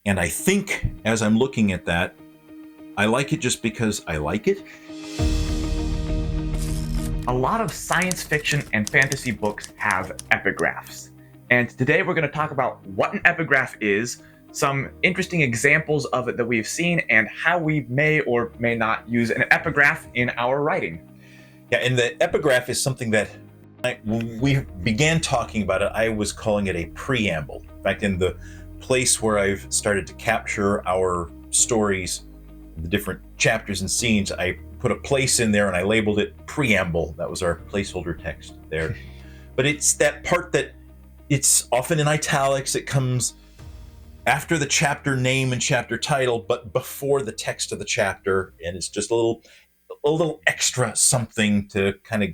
And I think as I'm looking at that, I like it just because I like it. A lot of science fiction and fantasy books have epigraphs. And today we're going to talk about what an epigraph is, some interesting examples of it that we've seen, and how we may or may not use an epigraph in our writing. Yeah, and the epigraph is something that when we began talking about it, I was calling it a preamble. In fact, in the place where I've started to capture our stories, the different chapters and scenes, I put a place in there and I labeled it preamble. That was our placeholder text there. But it's that part that it's often in italics. It comes after the chapter name and chapter title, but before the text of the chapter, and it's just a little extra something to kind of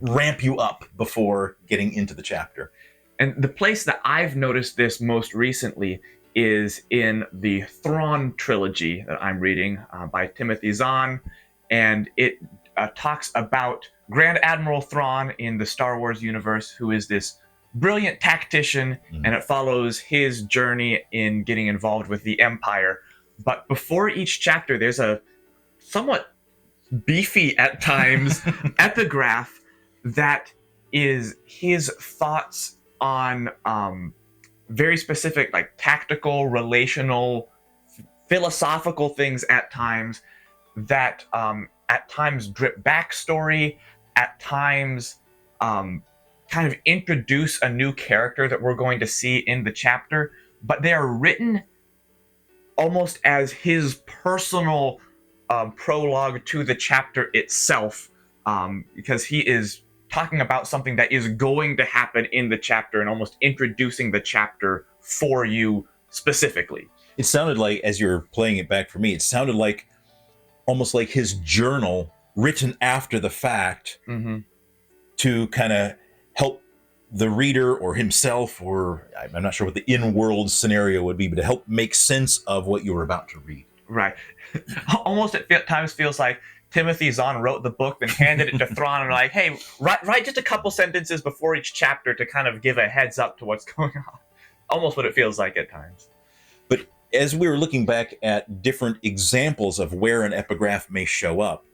ramp you up before getting into the chapter. And the place that I've noticed this most recently is in the Thrawn trilogy that I'm reading by Timothy Zahn, and it talks about Grand Admiral Thrawn in the Star Wars universe, who is this brilliant tactician, and it follows his journey in getting involved with the Empire. But before each chapter, there's a somewhat beefy at times epigraph that is his thoughts on very specific, like tactical, relational, philosophical things at times that at times drip backstory, at times kind of introduce a new character that we're going to see in the chapter, but they are written almost as his personal prologue to the chapter itself, because he is talking about something that is going to happen in the chapter and almost introducing the chapter for you specifically. It sounded like, as you're playing it back for me, it sounded like almost like his journal written after the fact to kind of help the reader or himself, or I'm not sure what the in-world scenario would be, but to help make sense of what you were about to read. Right. Almost at times feels like Timothy Zahn wrote the book, then handed it to Thrawn and like, hey, write just a couple sentences before each chapter to kind of give a heads up to what's going on. Almost what it feels like at times. But as we were looking back at different examples of where an epigraph may show up,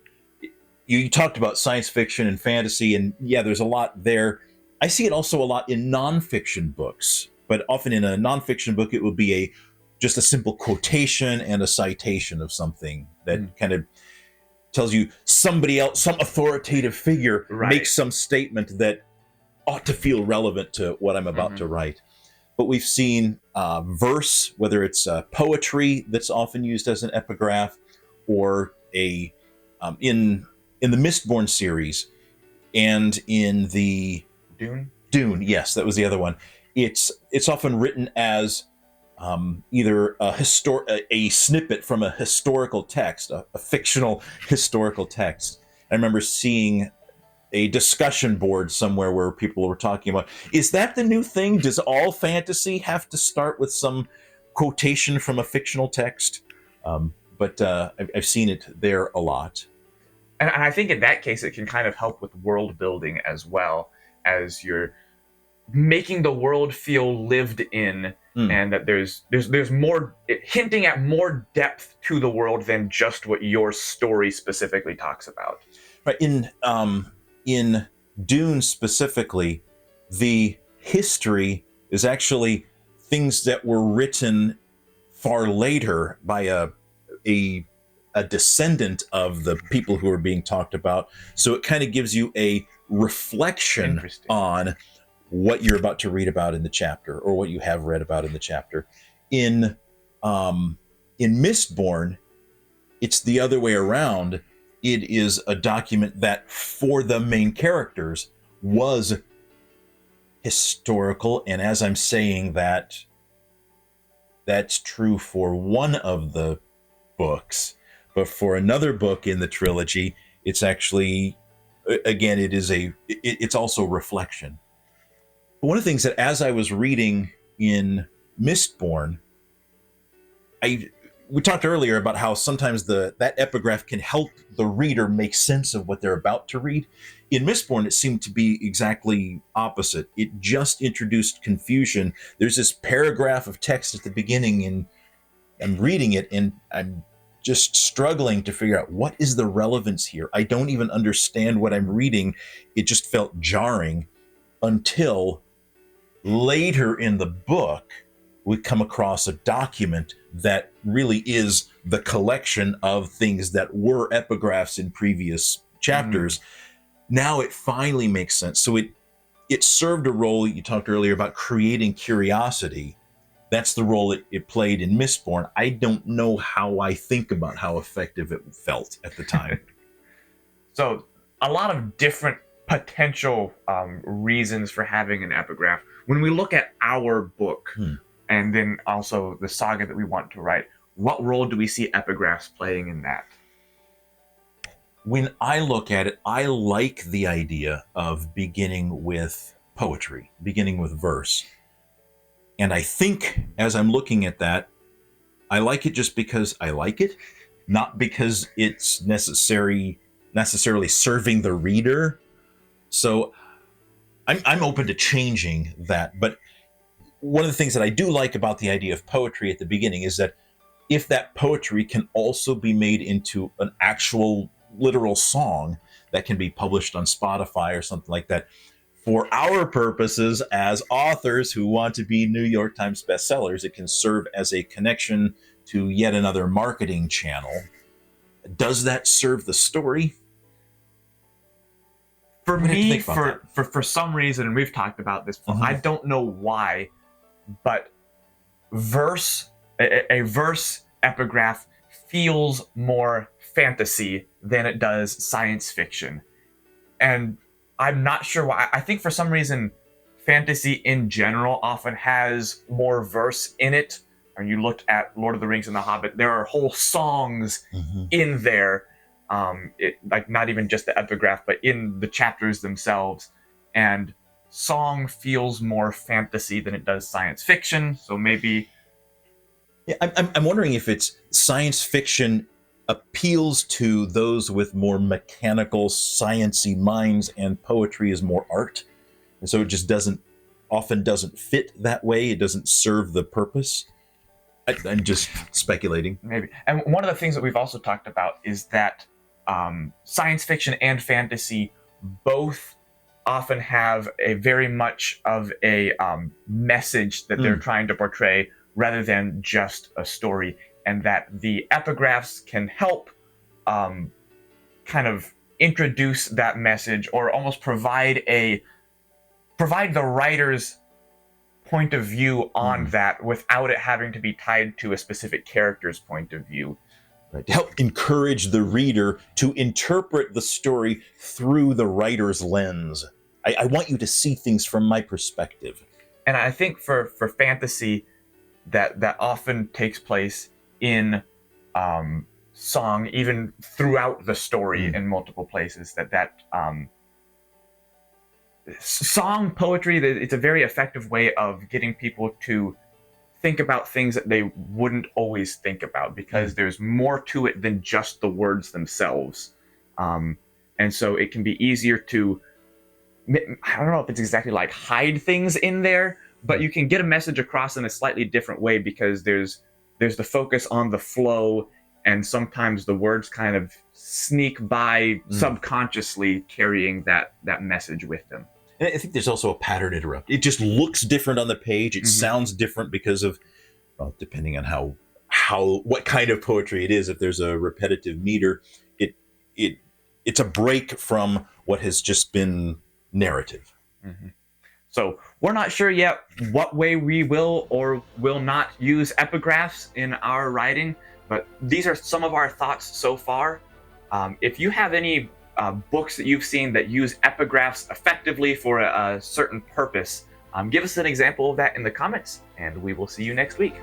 you talked about science fiction and fantasy, and yeah, there's a lot there. I see it also a lot in nonfiction books, but often in a nonfiction book, it would be just a simple quotation and a citation of something that kind of tells you somebody else, some authoritative figure makes some statement that ought to feel relevant to what I'm about to write. But we've seen verse, whether it's poetry that's often used as an epigraph, or in the Mistborn series and in the Dune, yes, that was the other one. It's often written as either a snippet from a historical text, a fictional historical text. I remember seeing a discussion board somewhere where people were talking about, is that the new thing? Does all fantasy have to start with some quotation from a fictional text? But I've seen it there a lot. And I think in that case, it can kind of help with world building as well, as you're making the world feel lived in, and that there's more, hinting at more depth to the world than just what your story specifically talks about. Right. In Dune specifically, the history is actually things that were written far later by a descendant of the people who are being talked about. So it kind of gives you a reflection on what you're about to read about in the chapter, or what you have read about in the chapter. In Mistborn, it's the other way around. It is a document that, for the main characters, was historical. And as I'm saying that, that's true for one of the books. But for another book in the trilogy, it's actually, again, it's also reflection. But one of the things that, as I was reading in Mistborn, we talked earlier about how sometimes that epigraph can help the reader make sense of what they're about to read. In Mistborn, it seemed to be exactly opposite. It just introduced confusion. There's this paragraph of text at the beginning in I'm reading it and I'm just struggling to figure out what is the relevance here. I don't even understand what I'm reading. It just felt jarring until later in the book we come across a document that really is the collection of things that were epigraphs in previous chapters. Now it finally makes sense. So it served a role. You talked earlier about creating curiosity. That's the role it played in Mistborn. I don't know how I think about how effective it felt at the time. So a lot of different potential reasons for having an epigraph. When we look at our book, and then also the saga that we want to write, what role do we see epigraphs playing in that? When I look at it, I like the idea of beginning with poetry, beginning with verse. And I think as I'm looking at that, I like it just because I like it, not because it's necessarily serving the reader. So I'm open to changing that. But one of the things that I do like about the idea of poetry at the beginning is that if that poetry can also be made into an actual literal song that can be published on Spotify or something like that, for our purposes as authors who want to be New York Times bestsellers, it can serve as a connection to yet another marketing channel. Does that serve the story? For me, for some reason, and we've talked about this before, I don't know why, but a verse epigraph feels more fantasy than it does science fiction. And I'm not sure why. I think for some reason, fantasy in general often has more verse in it. When you looked at Lord of the Rings and The Hobbit, there are whole songs in there, like not even just the epigraph, but in the chapters themselves. And song feels more fantasy than it does science fiction. So maybe... Yeah, I'm wondering if it's science fiction appeals to those with more mechanical, sciencey minds, and poetry is more art, and so it just often doesn't fit that way. It doesn't serve the purpose. I'm just speculating. Maybe. And one of the things that we've also talked about is that science fiction and fantasy both often have a very much of a message that they're trying to portray rather than just a story. And that the epigraphs can help kind of introduce that message, or almost provide the writer's point of view on that without it having to be tied to a specific character's point of view. Right. To help encourage the reader to interpret the story through the writer's lens. I want you to see things from my perspective. And I think for fantasy, that often takes place in song, even throughout the story in multiple places. That song poetry, it's a very effective way of getting people to think about things that they wouldn't always think about, because there's more to it than just the words themselves. And so it can be easier to, I don't know if it's exactly like hide things in there, but you can get a message across in a slightly different way, because there's the focus on the flow, and sometimes the words kind of sneak by subconsciously, carrying that message with them. And I think there's also a pattern interrupt. It just looks different on the page. It sounds different because of, well, depending on what kind of poetry it is. If there's a repetitive meter, it's a break from what has just been narrative. So we're not sure yet what way we will or will not use epigraphs in our writing, but these are some of our thoughts so far. If you have any books that you've seen that use epigraphs effectively for a certain purpose, give us an example of that in the comments, and we will see you next week.